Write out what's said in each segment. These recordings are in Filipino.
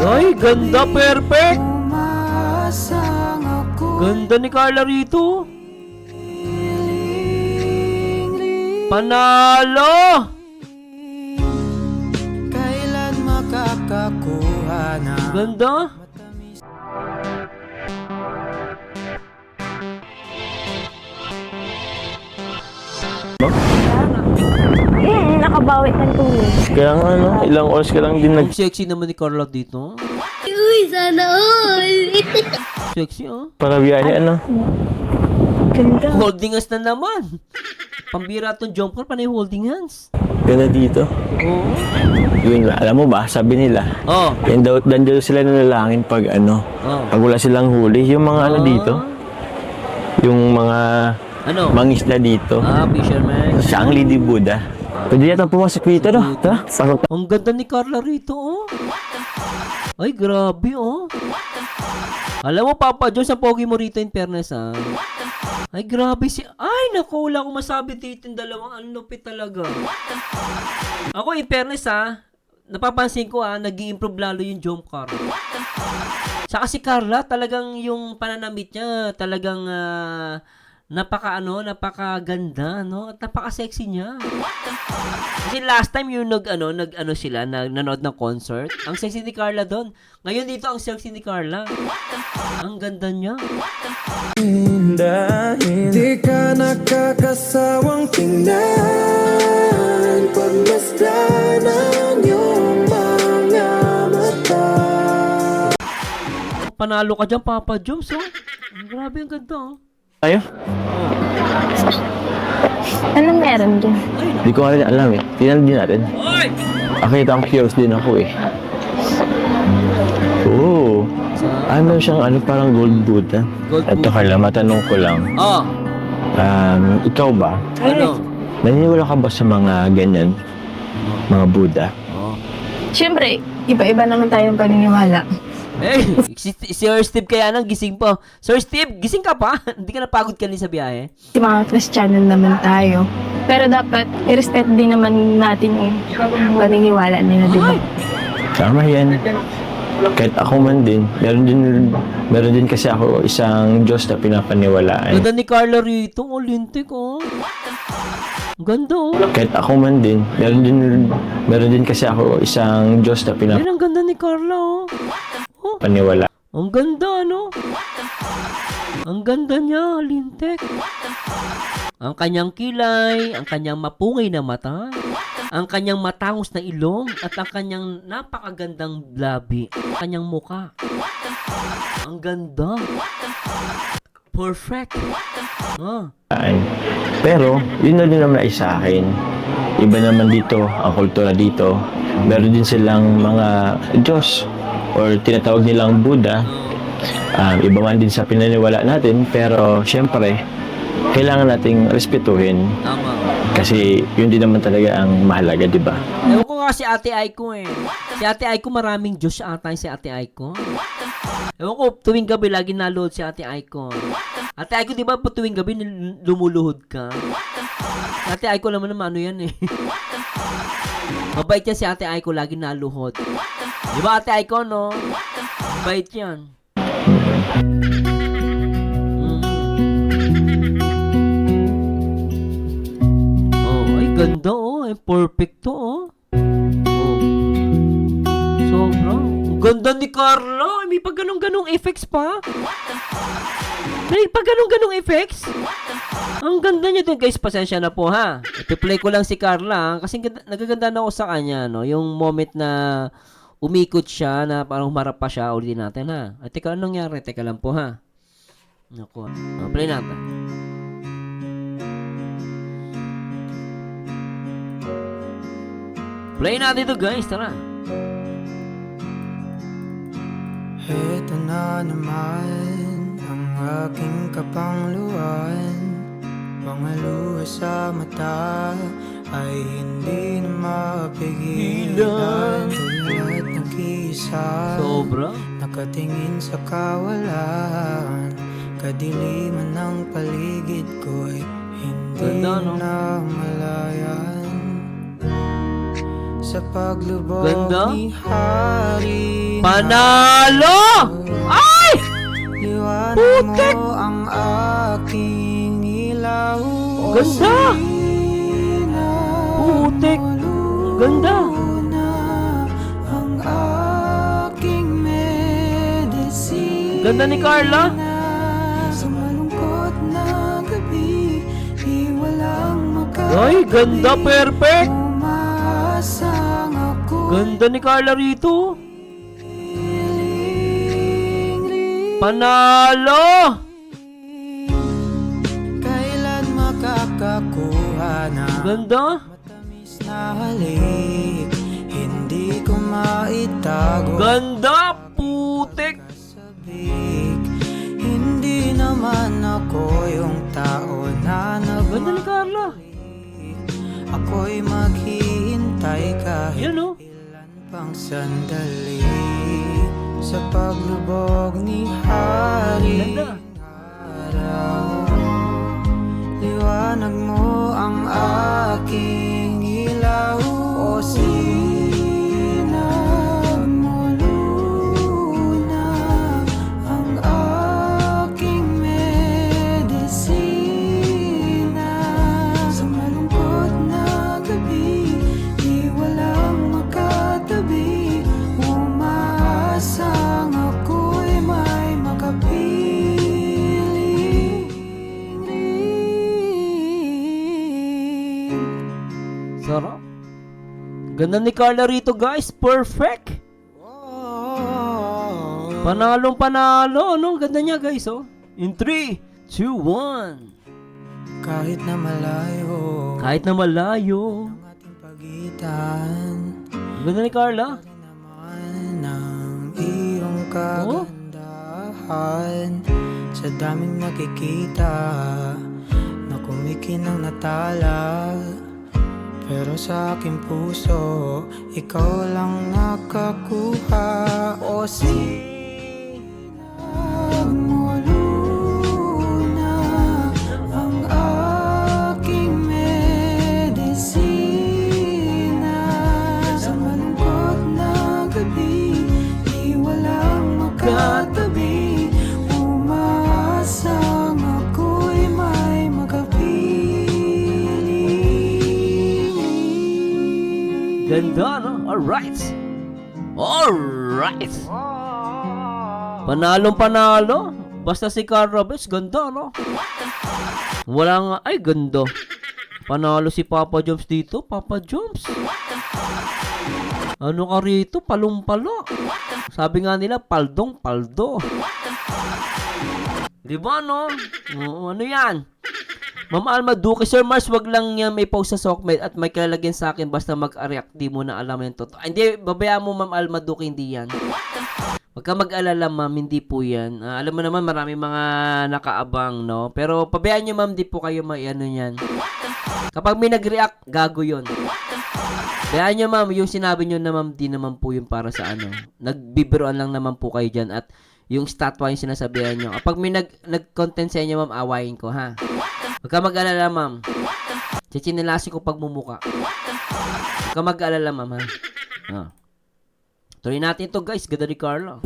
Ay, ganda, perfect. Ganda ni Carla rito. Panalo. Kailan makakakuha na Ganda. Nakabawi ng tulog. Kaya nga ano, ilang oras ka lang din Ang sexy naman ni Carla dito. Uy, sana all! Sexy, oh. para biyahe ano. Ganda. Holding hands na naman. Pambira tong jumper, panay holding hands. Ganda dito. Oo. Yun, alam mo ba, sabi nila, Oh. yan daw sila nanalangin pag ano, Oh. pag wala silang huli. Yung mga ano dito, yung mga Ano? mangisda dito. Fisherman. Sa Angli di Buddha. Pwede yata pumasok dito, no? Tara, pasok. Ang ganda ni Carla rito, oh. Ay, grabe, oh. Alam mo, Papa Jones, ang pogi mo rito in fairness, ah. Ay, grabe si... Ay, naku, wala akong masabi dito yung dalawang. Ang lupit talaga. Ako, in fairness, napapansin ko, nag-i-improve lalo yung jump car. Saka si Carla, talagang yung pananamit niya, talagang napakaganda, no? At napaka-sexy niya. Kasi last time yung nanood ng concert, ang sexy ni Carla doon. Ngayon dito ang sexy ni Carla. Ang ganda niya. dahil di ka nakakasawang tingnan pagmasdan ang iyong mga mata. Panalo ka dyan, Papa Jones, oh. Grabe, ang ganda, oh. Tayo? Anong meron dyan? Hindi ko nga rin alam eh. Tingnan din natin. Akita ko curious din ako eh. Oo. Ano siyang parang gold Buddha. Gold Ito Buddha. Carla, matanong ko lang. Oh, Ikaw ba? ano? Naniniwala ka ba sa mga ganyan? Mga Buddha? Oh. Siyempre, iba-iba naman tayo ng paniniwala. Eh, si Sir Steve kaya nang gising po. Sir Steve, gising ka pa? Hindi ka napagod kanina sa biyahe? Yung mga Kristiyano naman tayo. Pero dapat, i-respect din naman natin yung paniniwala nila, di ba? Tama yan. Kahit ako man din, meron din kasi ako isang Diyos na pinapaniwalaan. Ganda ni Carla rito, oh, lintik, oh. Ang ganda, oh. Kahit ako man din, meron din kasi ako isang Diyos na Yan, ang ganda ni Carla, oh. Oh, pinapaniwalaan. ang ganda, ano? Ang ganda niya, lintik. Ang kanyang kilay, ang kanyang mapungay na mata, ang kanyang matangos na ilong, at ang kanyang napakagandang labi, ang kanyang muka. Ang ganda. Perfect. Pero, yun na din naman ay sa akin. Iba naman dito, ang kultura dito. Meron din silang mga Diyos or tinatawag nilang Buddha. Iba man din sa pinaniwala natin, pero syempre, kailangan nating respetuhin. Tama. Kasi yun din naman talaga ang mahalaga, di ba? Ewan ko nga si Ate Aiko eh. Si Ate Aiko maraming Diyos ata si Ate Aiko. Ewan ko, tuwing gabi lagi nalood si Ate Aiko. Ate Aiko, di ba po tuwing gabi lumuluhod ka? Si Ate Aiko naman ano yan eh. Mabait yan si Ate Aiko, lagi naluhod. Di ba Ate Aiko, no? Mabait yan. Ganda, oh. Ay, perfect to, oh. Oh. Sobra. Ang ganda ni Carla. May pag ganong effects pa. May pag ganong effects. Ang ganda niya dun, guys. Pasensya na po, ha. Ipi-play ko lang si Carla, ha? Kasi nagaganda na ako sa kanya, no. Yung moment na umikot siya, na parang humarap pa siya. Ulitin natin, ha. At teka, anong nangyari? Teka lang po, ha. Naku. Play natin. Play natin ito, guys. Tara. Heto na naman ang aking kapangluan. Mga luha sa mata ay hindi na mapigilan. Tulad ng kisa, Sobra. nakatingin sa kawalan. Kadiliman ng paligid ko'y hindi Ganda, no? na malayan. Sa paglubog Ganda. ni Hari Panalo! Ay! Liwanag Putik! mo ang aking ilaw. O Ganda! sina Putik! Ganda! na ang aking medicine. Ganda ni Carla. Sa malungkot na gabi, di walang Ay, ganda, perfect! umaasang ako. Ganda ni Carla rito. Panalo! Kailan makakakuha na Ganda. matamis na halik? Hindi ko maitago Ganda, putik. sabik. Hindi naman ako yung tao na Ganda ni Carla. ako'y maghihintay kahit Yan oh. ilan pang sandali sa paglubog ni Hari. Ganda. Araw, liwanag mo ang aking ilaw. O sinag mo luna ang aking medisina. Sa malungkot na gabi, di walang makatabi. Umaasang ako'y may makapiling. Sarap. Ganda ni Carla rito, guys. Perfect. Panalong panalo. No? Ganda niya, guys. Oh. In 3, 2, 1. Kahit na malayo Kahit na malayo. ang ating pagitan, Ganda ni Carla. naman ng iyong kagandahan. Sa daming nakikita na kumikinang natala, pero sa aking puso ikaw lang nakakuha. O sinag mo luna ang aking medisina. Sa malungkot na gabi, di walang makatabi. Umaasang ako'y may makapiling. Ganda, no? Alright. Alright. Panalong panalo. Basta si Carla, bes. Ganda, no? Wala nga. Ay, ganda. Panalo si Papa Joms dito. Papa Joms. Ano ka rito? Palong-palo. Sabi nga nila, paldong, paldo. Di ba, no? Oo, ano yan? Ma'am Alma Duque, Sir Mars, wag lang yan may post sa Sockmate at may kalalagyan sa akin basta mag-react. Di mo na alam yung totoo. Hindi, babayaan mo Ma'am Alma Duque, hindi yan. Wag ka mag-alala ma'am, hindi po yan. Alam mo naman, marami mga nakaabang, no? Pero pabayaan nyo ma'am, di po kayo ano yan. Kapag may nag-react, gago yun. Bayaan nyo ma'am, yung sinabi nyo na ma'am, di naman po yun para sa ano. Nagbibiroan lang naman po kayo dyan at yung statwa yung sinasabihan nyo. Kapag may nag-content sa inyo ma'am, awayin ko ha. Huwag ka mag-alala, ma'am. Chichinilasi ko pagmumuka. Huwag ka mag-alala, ma'am, ha? Tuloy natin ito, guys. Ganda ni Carla.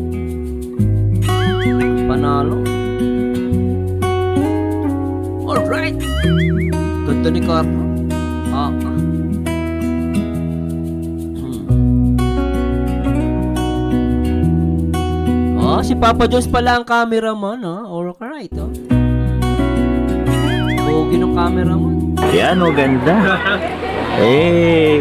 Panalo. Alright. Ganda ni Carla. Si Papa Jones pala ang cameraman, ha? Alright, oh. Pogi ng cameraman. Yan, oh, ganda. Hey.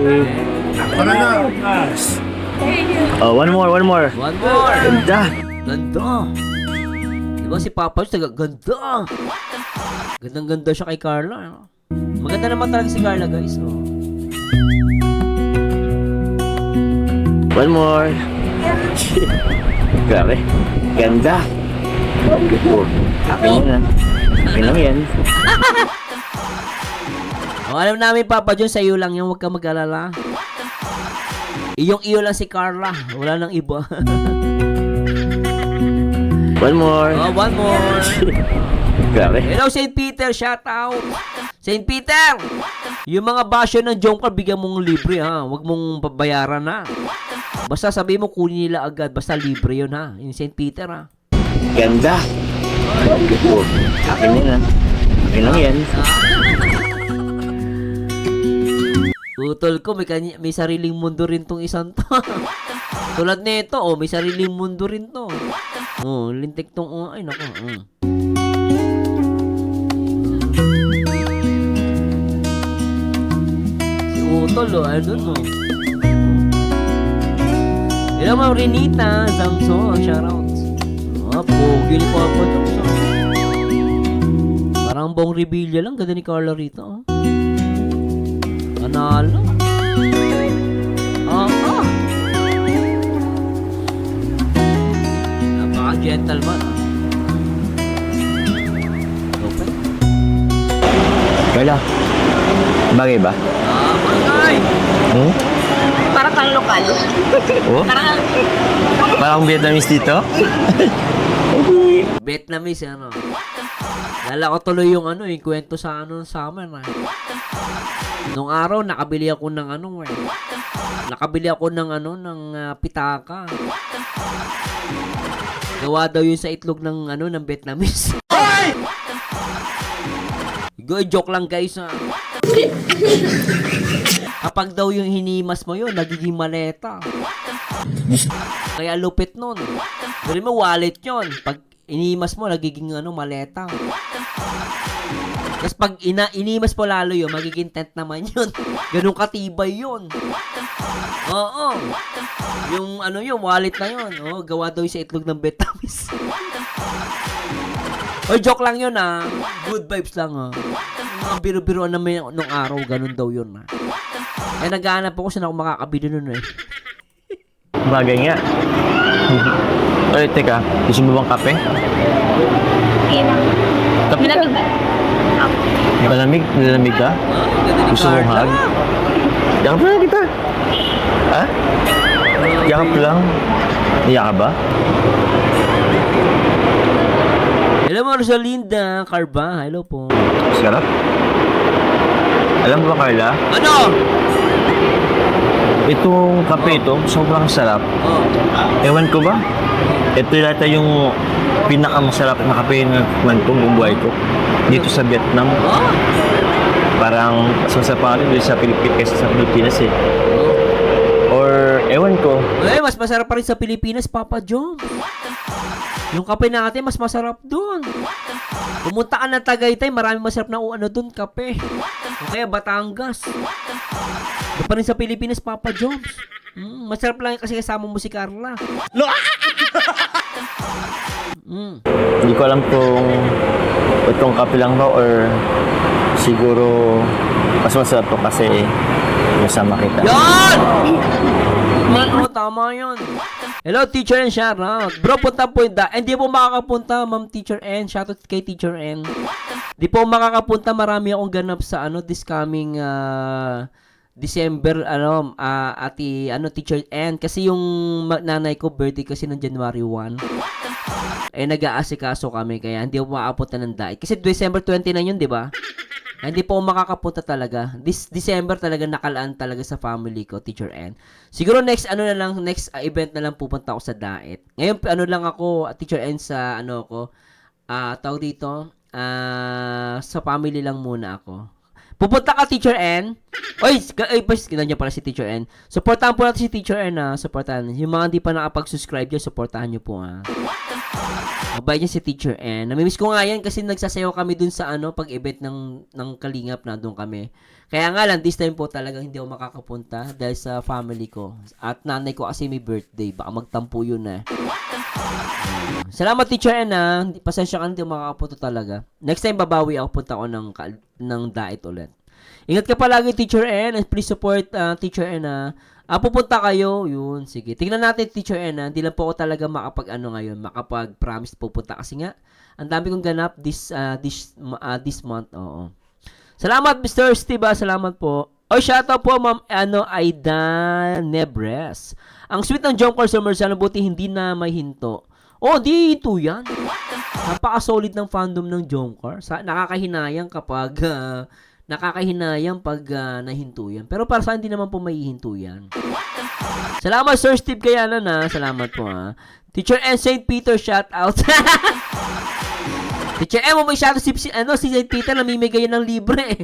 Oh, one more. One more. Ganda. Ganda. Diba si Papa Jones, ganda. Gandang-ganda siya kay Carla. Maganda naman talaga si Carla, guys. Oh. One more. Grabe. Ganda. Akin yan. Akin lang yan. Alam namin, Papa John, sa iyo lang yan. Huwag ka mag-alala. Iyong iyo lang si Carla. Wala nang iba. One more. Oh, one more. Grabe. Hello, St. Peter. Shout out. St. Peter! Yung mga basyo ng Jomcar, bigyan mong libre, ha? Huwag mong babayaran na. Basta sabi mo kunin nila agad. Basta libre yun ha. Yung St. Peter ha. Ganda. Akin yun, akin lang yan. Utol ko, may sariling mundo rin tong isang to. Tulad nito, oh, may sariling mundo rin to. Oh, lintik tong, oh, ay nako. Si Utol, oh, ano no? Hello, Ma'am Renita, Zamso, shoutouts. Ah, pogi ni Papa Jones. Parang Bong Revilla lang, ganda ni Carla rito, oh. Panalo. Napaka-gentleman. Okay. Kala, bagay ba? Bagay! Hmm? Para kang lokal. Oh? Parang Vietnamese dito? Vietnamese, ano. Lala ko tuloy yung ano, yung kwento sa ano, summer, na. Nung araw, nakabili ako ng ano, Nakabili ako ng ano, ng pitaka. Gawa daw yun sa itlog ng ano, ng Vietnamese. Joke lang guys, ha. Kapag daw yung hinimas mo yun, nagiging maleta. Kaya lupit nun. Dali mo, wallet yun. Pag inimas mo, nagiging ano, maleta. Tapos pag inimas mo lalo yun, magiging tent naman yun. Ganun katibay yun. Oo. Yung ano yun, wallet na yun. Oh, gawa daw yung sa itlog ng Vietnamese. Oy, joke lang yun, ha. Good vibes lang, ha. Mga biro-biroan naman nung araw, ganun daw yun, ha. Eh, naghahanap ako saan ako makakabili nun, eh. Bagay nga. Oy, teka, gusto mo bang kape? Kape ka? Malamig? Malamig ka? Gusto mong hug? Yakap lang kita. Ha? Yakap lang? Iyak ka ba? Hello, Rosalinda Carba. Hello po. Sarap. Alam mo ba, Carla? Ano? Itong kape ito, sobrang sarap. Oh. Ewan ko ba? Ito yata yung pinakamasarap na kape na man ko, buong buhay ko. Dito sa Vietnam. Oh. Parang mas masarap pa rin sa Pilipinas kaysa sa Pilipinas eh. Or, ewan ko. Eh, mas masarap pa rin sa Pilipinas, Papa John. Yung kape natin, mas masarap dun. Pumunta ka ng Tagaytay, maraming masarap na ano dun, kape. O kaya Batangas. Doon pa rin sa Pilipinas, Papa Jones. Masarap lang kasi kasama mo si Carla. Hindi ko alam kung itong kape lang ba or siguro mas masarap to kasi kasama kita. Yan! Oo, tama yun. Hello, Teacher N. Shoutout. Bro, punta po yung hindi po makakapunta, Ma'am Teacher N. Shoutout kay Teacher N. Di po makakapunta. Marami akong ganap sa ano this coming December, Teacher N. Kasi yung nanay ko, birthday kasi ng January 1. Eh, nag-aasikaso kami. Kaya hindi po makakapunta ng daig. Kasi December 29 yun, di ba? Hindi po makakapunta talaga. This December talaga nakalaan talaga sa family ko, Teacher N. Siguro next event na lang pupunta ako sa Daet. Ngayon lang ako, Teacher N, sa tawag dito, sa family lang muna ako. Pupunta ka, Teacher N. Nandiyan pala si Teacher N. Supportahan po natin si Teacher N, ha. Supportahan. Yung mga hindi pa nakapag-subscribe dyan, supportahan nyo po, ha. Mabait niya si Teacher N. Namimiss ko nga yan kasi nagsasayaw kami dun sa pag-event ng Kalingap na doon kami. Kaya nga lang, this time po talagang hindi ako makakapunta dahil sa family ko. At nanay ko kasi may birthday. Baka magtampo yun eh. Salamat, Teacher N, ha. Pasensya ka, hindi ako makakapunta talaga. Next time, babawi ako, punta ako ng Daet ulit. Ingat ka palagi, Teacher N. And please support Teacher N, ha. Pupunta kayo, yun, sige. Tingnan natin, Teacher N, ha. Hindi lang po ako talaga makapag-promise pupunta kasi nga, ang dami kong ganap this month, oo. Salamat, Mr. Steve, salamat po. Shoutout po, Ma'am, Aida Nebres. Ang sweet ng Jomcar Summer, sana buti hindi na may hinto. Di hinto yan. Napaka-solid ng fandom ng Jomcar. Nakakahinayang kapag... Nakakahinayang pag nahinto yan. Pero para sa hindi naman po maihinto yan. Salamat, Sir Steve Kayanan, ha. Salamat po, ha. Teacher N. St. Peter, shout out. Teacher M, may shout out si St. Peter, namimigay yun ng libre, eh.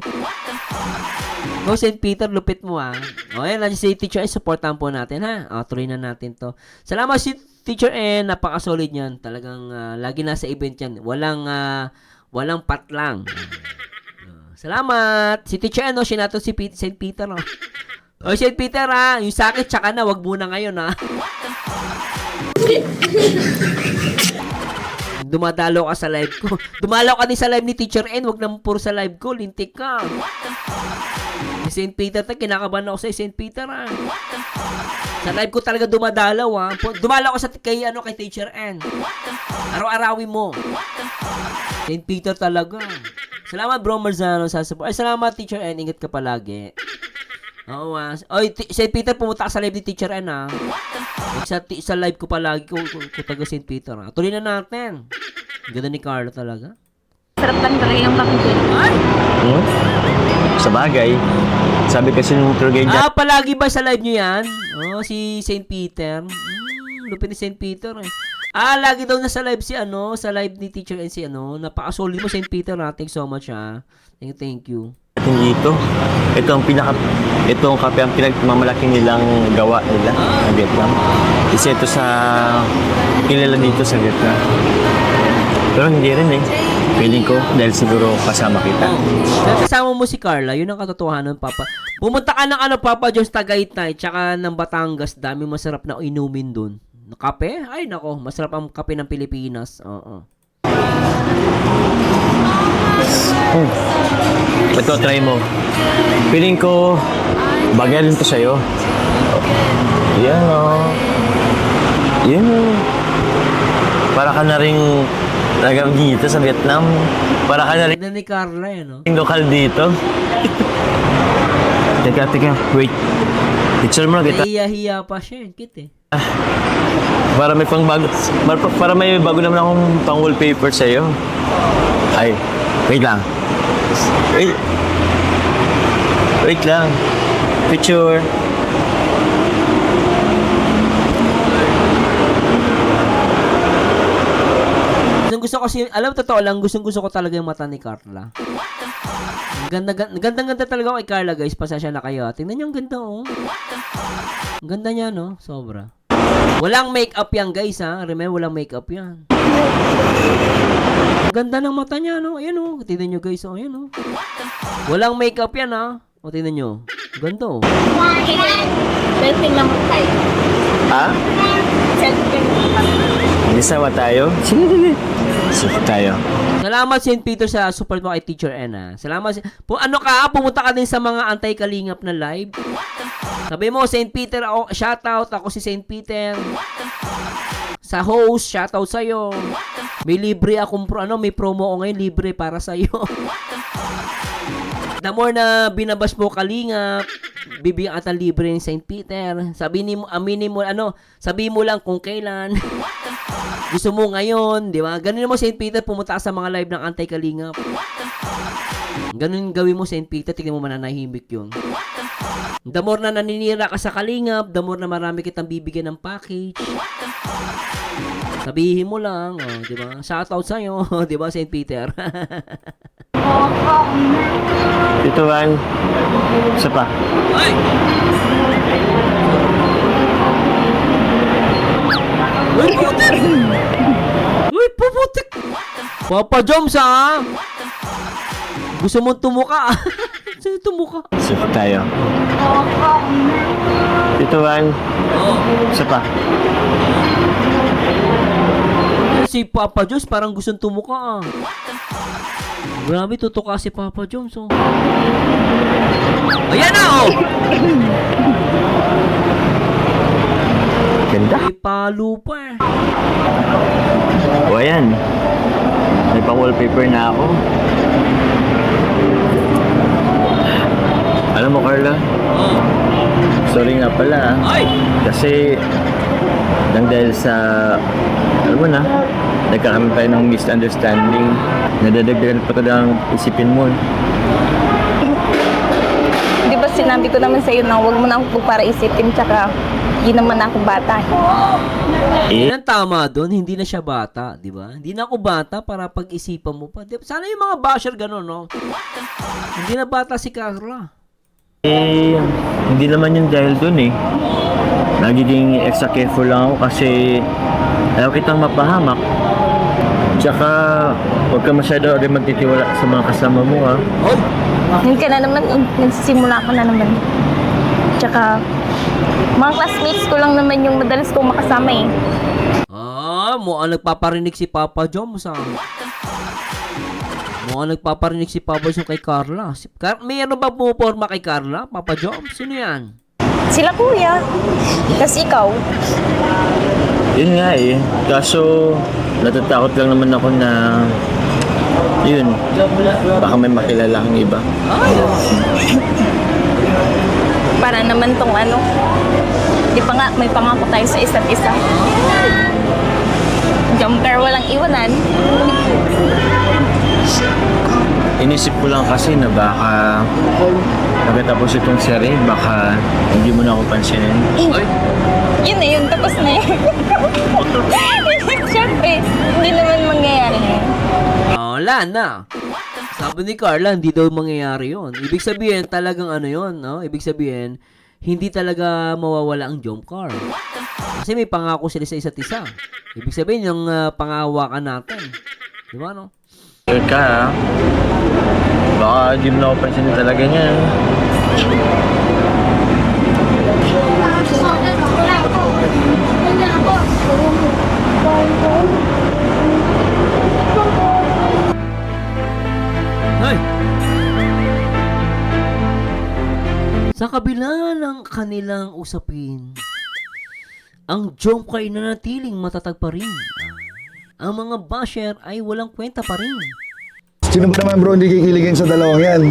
Go, St. Peter, lupit mo, ha. O, yan, si Teacher N, supportan po natin, ha. O, tuloy na natin to. Salamat, si Teacher N, napaka-solid yan. Talagang, lagi nasa event yan. Walang patlang. Salamat. Si Teacher N, sinato si St. Peter, o. O, St. Peter, ha. Yung sakit, tsaka na, wag muna ngayon, ha. Dumadalo ka sa live ko. Dumalaw ka din sa live ni Teacher N. Wag naman puro sa live ko. Lintik ka. Si St. Peter, kinakabahan ako sa St. Peter, ha. Sa live ko talaga dumadalaw, ha. Dumalaw ka sa kay Teacher N. Araw-arawin mo. St. Peter talaga. Salamat, bro Marzano, sa support. Ay, salamat, Teacher N. Ingat ka palagi. Oo, ha. Oy, St. Peter, pumunta ka sa live ni Teacher N, ha. Sa live ko palagi ko taga St. Peter, ha. Tuloy na natin. Ganda ni Carla talaga. Sarap lang talaga yung makikita. Ay! Sa bagay, sabi kasi nung tour guide Palagi ba sa live nyo yan? Oh, si St. Peter. Lupin ni St. Peter, eh. Lagi daw na sa live sa live ni Teacher N napaka-solid mo, St. Peter, ha. Thanks so much, ha. Thank you. dito, ito ang kape ang pinagmamalaki nilang gawa nila sa Vietnam. Isa ito sa kilala dito sa Vietnam. Pero hindi rin eh. Feeling ko dahil siguro kasama kita. Kasama mo si Carla, yun ang katotohanan, Papa. Pumunta ka ng Papa John's Tagaytay, tsaka ng Batangas, dami masarap na inumin dun. Kape? Ay nako, masarap ang kape ng Pilipinas. Oo. Ito, try mo. Feeling ko, bagay rin to sa'yo. Yan o. Yan o. Para ka na rin talagang dito sa Vietnam. Para ka na rin Ganda ni Carla, no? lokal dito. Teka, wait. Picture mo na kita. Hiya-hiya pa siya, kit eh. Para may para may bago naman akong pang wallpaper sa'yo. Ay, wait lang. Wait lang. Picture. Gusto kasi, totoo lang, gusto ko talaga yung mata ni Carla. Ganda talaga kay Carla, guys. Pasensya na kayo. Tingnan niyo, ang ganda, oh. Ang ganda niya, no? Sobra. Walang makeup yan, guys, ha? Remember, walang makeup yan. Ang ganda ng mata niya, no? Ayan, oh. Tingnan niyo, guys, oh. Ayan, oh. Walang makeup yan, ha? O, tingnan niyo. Ganda, oh. Selfie naman tayo. Ha? Selfie naman tayo. Isa ba tayo? Sige. Sige tayo. Salamat, St. Peter, sa support mo kay Teacher N, ha? Salamat. Pumunta ka din sa mga anti-kalingap na live. Sabi mo, St. Peter, shoutout. Ako si St. Peter. Sa host, shoutout sa'yo. May libre akong may promo ko ngayon, libre para sa'yo. The more na binabas mo kalingap, bibigyan ka ng libre ng St. Peter. Aminin mo, sabihin mo lang kung kailan. Gusto mo ngayon, di ba? Ganun mo, St. Peter, pumunta ka sa mga live ng anti-kalingap. Ganun gawin mo, St. Peter, tignan mo mananahimik yun. The more na naninira ka sa kalingap, the more na marami kitang bibigyan ng package. Sabihin mo lang, di ba? Shoutout sa'yo, di ba, St. Peter? Ito, Van. Isa pa. Ay! Uy, putik! Uy, puputik! Papa Joms, ha? Gusto mong tumuka, Sino tumuka? Sige tayo. Ito, Van. Isa pa. Si Papa Joms parang gustong tumuka, Grabe, tutuka si Papa Joms, oh. Ayan na, oh! Ganda. May palo pa, eh. O, ayan. May pang-wallpaper na ako. Alam mo, Carla? Oh. Sorry nga pala, Ay! Kasi, dahil sa, alam mo na, nagkakaroon tayo ng misunderstanding. Nadadagdagan pa ito ng isipin mo. Di ba sinabi ko naman sa'yo na huwag mo na ako para isipin, tsaka hindi naman ako bata. Yan ang tama doon, hindi na siya bata, di ba? Hindi na ako bata para pag-isipan mo pa. Sana yung mga basher ganun, no? Hindi na bata si Carla. Hindi naman yun dahil dun eh. Nagiging extra careful lang ako kasi ayaw kitang mapahamak. Tsaka, huwag ka masyado rin magtitiwala sa mga kasama mo, ha? Yun ka na naman, nagsisimula ka na naman. Tsaka, mga classmates ko lang naman yung madalas kong makasama eh. Mukhang nagpaparinig si Papa Joms, ah. Mukhang nagpaparinig si Papa Joms kay Carla. May ano ba pumuporma kay Carla? Papa Joms? Sino yan? Sila kuya. Kasi ikaw. Yun nga eh. Kaso, natatakot lang naman ako na yun, baka may makilala kang iba. Para naman tong ano, di pa nga, may pangako tayo sa isa't isa. Jumper walang iwanan. Inisip ko lang kasi na baka pagkatapos itong series, baka hindi mo na ako pansinin. Yun na yun, tapos na yun. Siyempre, hindi naman mangyayari yun. Wala na. Sabi ni Carla, hindi daw mangyayari yun. Ibig sabihin, talagang ano yun, no? Ibig sabihin, hindi talaga mawawala ang jump car. Kasi may pangako sila sa isa't isa. Ibig sabihin, yung pangahawakan natin. Di ba, no? Sure ka ha? Baka hindi mo na ako pansinin talaga niya. Hey! Sa kabila ng kanilang usapin, ang jump car ay nanatiling matatag pa rin. Ang mga basher ay walang kwenta pa rin. Sino ba naman bro hindi kikiligin sa dalawang yan?